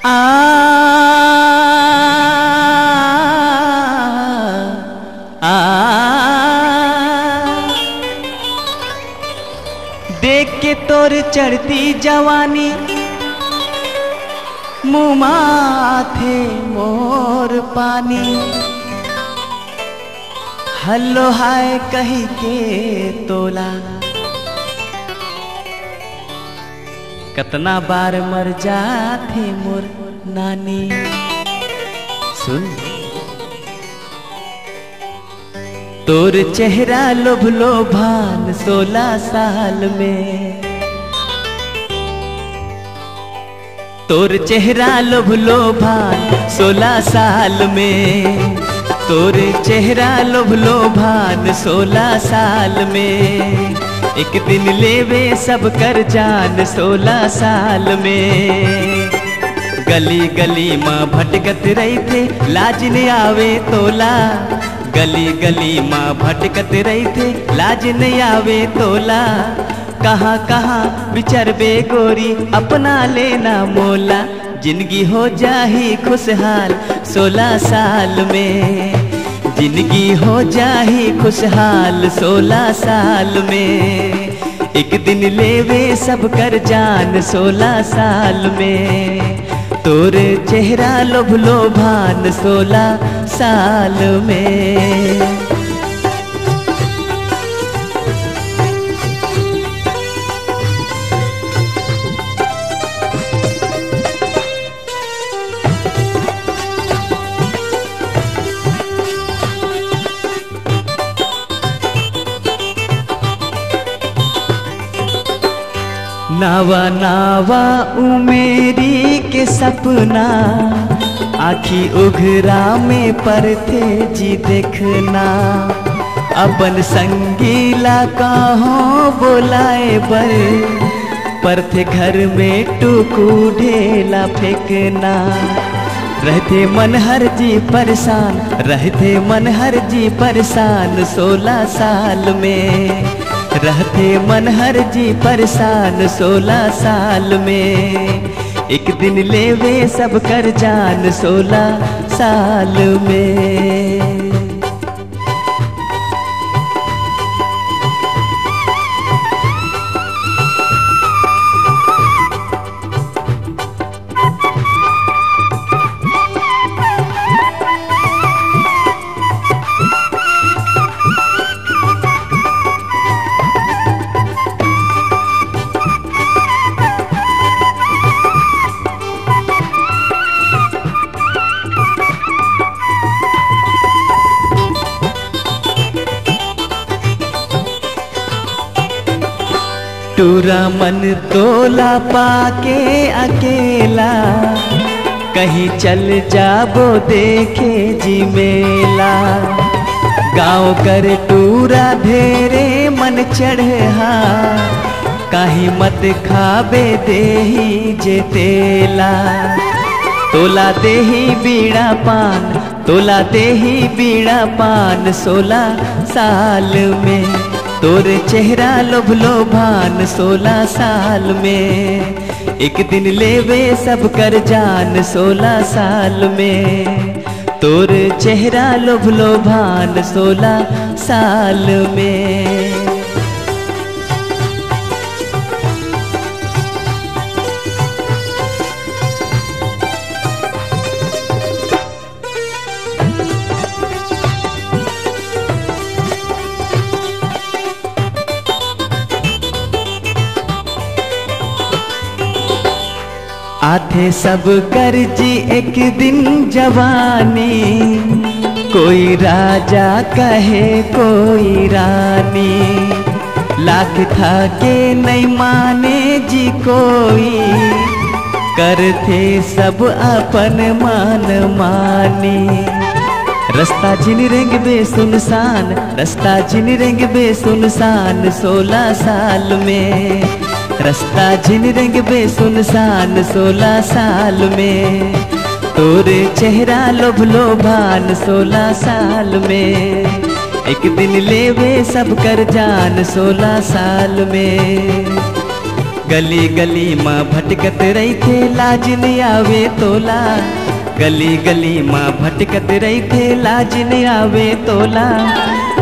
आ आ देख के तोर चढ़ती जवानी मुँह माथे मोर पानी हल्लो हाय कही के तोला कितना बार मर जाते मोर नानी। सुन तोर चेहरा लोभलो भान 16 साल में, तोर चेहरा लोभलो भान 16 साल में, तोर चेहरा लोभलो भान 16 साल में। एक दिन लेवे सब कर जान 16 साल में। गली गली माँ भटकत रही थे लाज न आवे तोला, गली गली माँ भटकत रही थे लाज न आवे तोला। कहाँ कहाँ विचरबे गोरी अपना लेना मोला, जिंदगी हो जाही खुशहाल 16 साल में, जिंदगी हो जाही खुशहाल 16 साल में। एक दिन लेवे सब कर जान 16 साल में, तोर चेहरा लोभलो भान 16 साल में। नावा नावा उमेरी के सपना आखी उघरा में परथे जी देखना। अपन संगीला कहो बोलाए परथे घर में टुकू ढेला फेंकना। रहते मन हर जी परेशान, रहते मन हर जी परेशान 16 साल में, रहते मन हर जी परेशान 16 साल में। एक दिन लेवे सब कर जान 16 साल में। टूरा मन तोला पाके अकेला, कहीं चल जाबो देखे जी मेला। गाँव कर टूरा धेरे मन चढ़हा, कहीं मत खाबे देही जे तेला। तोला देही बीड़ा पान, तोला देही बीड़ा पान 16 साल में। तोर चेहरा लोभलो भान 16 साल में। एक दिन लेवे सब कर जान 16 साल में, तोर चेहरा लोभलो भान 16 साल में। आथे सब कर जी एक दिन जवानी, कोई राजा कहे कोई रानी। लाख था के नहीं माने जी कोई, करते सब अपन मान मानी। रास्ता जिन रेंग बे सुनसान, रास्ता जिन रेंग बे सुनसान 16 साल में। रास्ता जिन रंग बे सुनसान 16 साल में। तोर चेहरा लोभलो भान 16 साल में। एक दिन लेवे सब कर जान 16 साल में। गली गली माँ भटकत रही थे लाज नहीं आवे तोला। गली गली माँ भटकत रही थे लाज नहीं आवे तोला।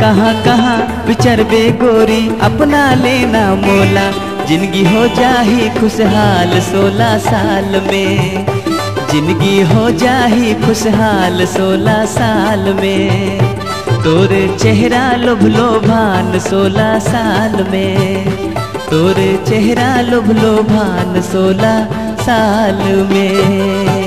कहाँ कहाँ विचरबे गोरी अपना लेना मोला। जिंदगी हो जाही खुशहाल 16 साल में। जिंदगी हो जाही खुशहाल 16 साल में। तोरे चेहरा लुभलो भान 16 साल में। तोरे चेहरा लुभलो भान 16 साल में।